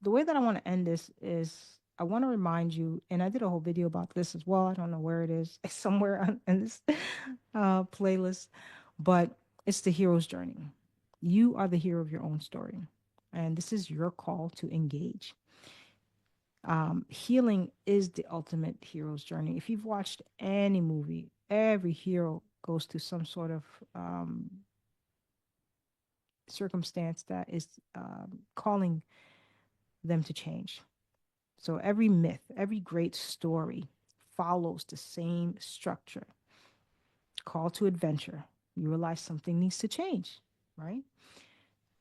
the way that I want to end this is I want to remind you, and I did a whole video about this as well. I don't know where it is. It's somewhere in this playlist, but it's the hero's journey. You are the hero of your own story, and this is your call to engage. Healing is the ultimate hero's journey. If you've watched any movie, every hero goes through some sort of um, circumstance that is calling them to change. So every myth, every great story follows the same structure. Call to adventure. You realize something needs to change, right?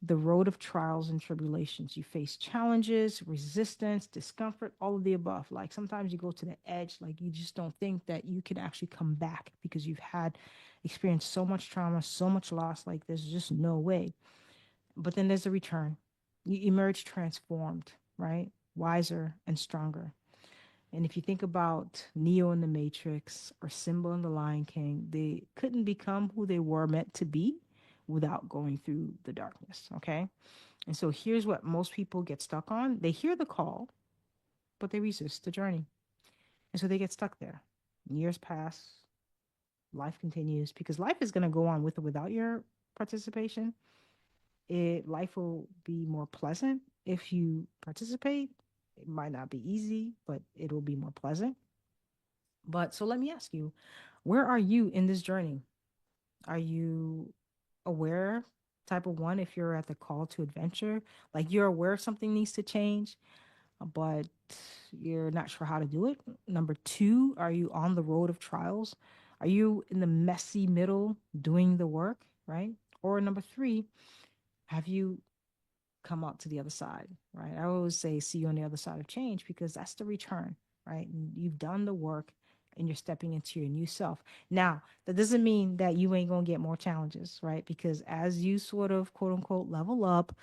The road of trials and tribulations. You face challenges, resistance, discomfort, all of the above. Like sometimes you go to the edge, like you just don't think that you can actually come back because you've had experienced so much trauma, so much loss, like there's just no way. But then there's a return. You emerge transformed, right? Wiser and stronger. And if you think about Neo in the Matrix or Simba in the Lion King, they couldn't become who they were meant to be without going through the darkness. Okay. And so here's what most people get stuck on: they hear the call, but they resist the journey. And so they get stuck there. Years pass, life continues because life is going to go on with or without your participation. Life will be more pleasant if you participate. It might not be easy, but it'll be more pleasant. But so let me ask you, where are you in this journey? Are you aware, type of one, if you're at the call to adventure? Like you're aware something needs to change, but you're not sure how to do it. Number two, are you on the road of trials? Are you in the messy middle doing the work, right? Or number three, have you come out to the other side, right? I always say, see you on the other side of change because that's the return, right? And you've done the work and you're stepping into your new self. Now, that doesn't mean that you ain't going to get more challenges, right? Because as you sort of quote unquote level up,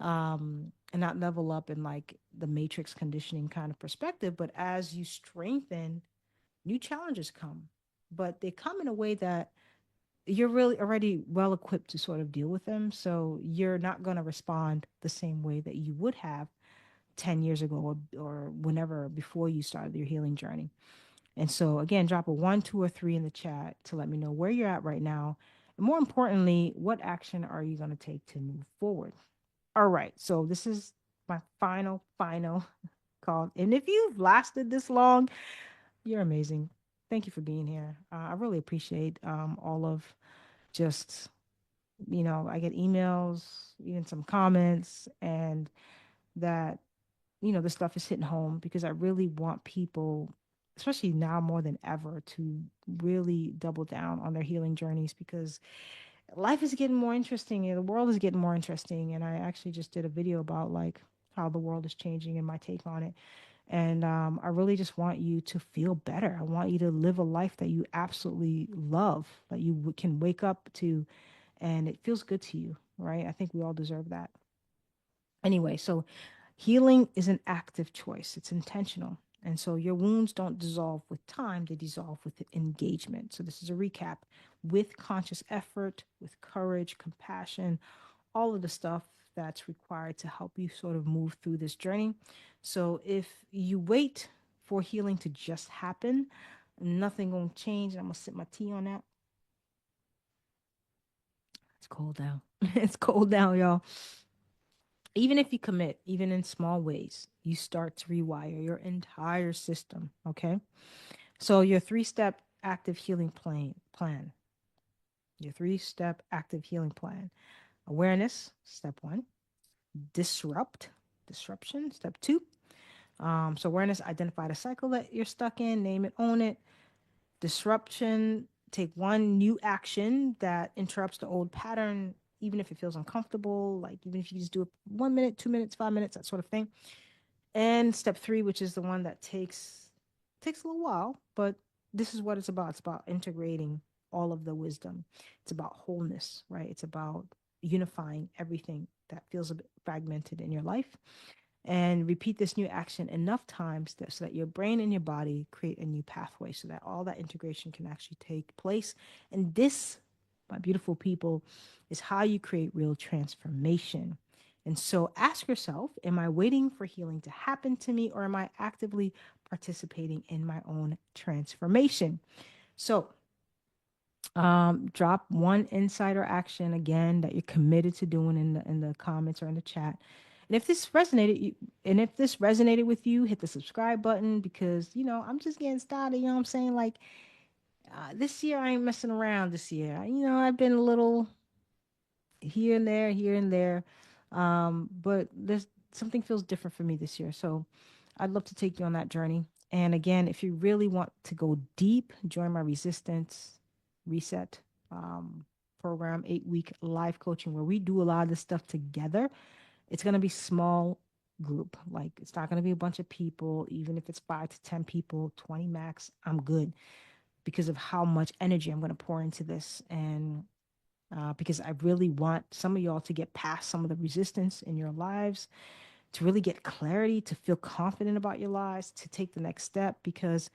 and not level up in like the matrix conditioning kind of perspective, but as you strengthen, new challenges come. But they come in a way that you're really already well equipped to sort of deal with them. So you're not going to respond the same way that you would have 10 years ago or whenever before you started your healing journey. And so, again, drop a one, two, or three in the chat to let me know where you're at right now. And more importantly, what action are you going to take to move forward? All right. So, this is my final call. And if you've lasted this long, you're amazing. Thank you for being here. I really appreciate all of just I get emails, even some comments, and that, the stuff is hitting home because I really want people, especially now more than ever, to really double down on their healing journeys because life is getting more interesting and the world is getting more interesting. And I actually just did a video about like how the world is changing and my take on it. And I really just want you to feel better. I want you to live a life that you absolutely love, that you can wake up to and it feels good to you, right? I think we all deserve that. Anyway, so healing is an active choice, it's intentional. And so your wounds don't dissolve with time, they dissolve with engagement. So this is a recap: with conscious effort, with courage, compassion, all of the stuff that's required to help you sort of move through this journey. So if you wait for healing to just happen, nothing gonna change. I'm gonna sip my tea on that. It's cold down. It's cold down, y'all. Even if you commit, even in small ways, you start to rewire your entire system. Okay. So your 3-step active healing plan, your 3-step active healing plan: awareness, step one; disruption, step two. So awareness, identify the cycle that you're stuck in, name it, own it. Disruption, take one new action that interrupts the old pattern, even if it feels uncomfortable, like even if you just do it 1 minute, 2 minutes, 5 minutes, that sort of thing. And step three, which is the one that takes a little while, but this is what it's about. It's about integrating all of the wisdom. It's about wholeness, right? It's about unifying everything that feels a bit fragmented in your life, and repeat this new action enough times so that your brain and your body create a new pathway so that all that integration can actually take place. And this, my beautiful people, is how you create real transformation. And so ask yourself, am I waiting for healing to happen to me, or am I actively participating in my own transformation? So drop one insider action again that you're committed to doing in the comments or in the chat. And if this resonated you, and if this resonated with you, hit the subscribe button, because I'm just getting started. You know what I'm saying? Like this year, I ain't messing around. This year, I've been a little here and there, but there's something feels different for me this year. So I'd love to take you on that journey. And again, if you really want to go deep, join my Resistance Reset program, 8-week live coaching, where we do a lot of this stuff together. It's going to be small group. Like, it's not going to be a bunch of people. Even if it's 5 to 10 people, 20 max, I'm good, because of how much energy I'm going to pour into this. And because I really want some of y'all to get past some of the resistance in your lives, to really get clarity, to feel confident about your lives, to take the next step. Because,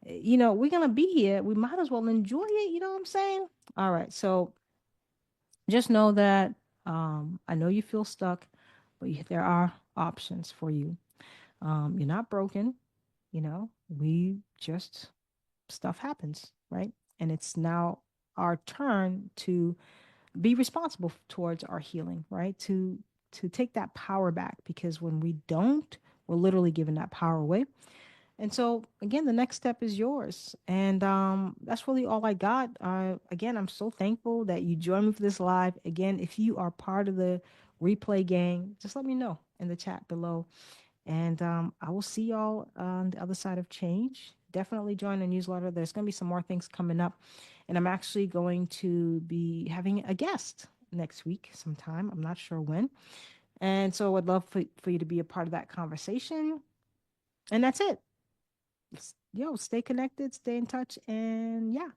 we're going to be here. We might as well enjoy it. You know what I'm saying? All right. So just know that I know you feel stuck, but there are options for you. You're not broken. We just, stuff happens, right? And it's now our turn to be responsible towards our healing, right? To take that power back, because when we don't, we're literally giving that power away. And so again, the next step is yours. And that's really all I got. Again, I'm so thankful that you joined me for this live. Again, if you are part of the replay gang, just let me know in the chat below. And I will see y'all on the other side of change. Definitely join the newsletter. There's going to be some more things coming up. And I'm actually going to be having a guest next week sometime. I'm not sure when. And so I'd love for you to be a part of that conversation. And that's it. Yo, stay connected, stay in touch. And yeah,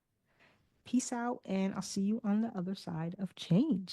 peace out. And I'll see you on the other side of change.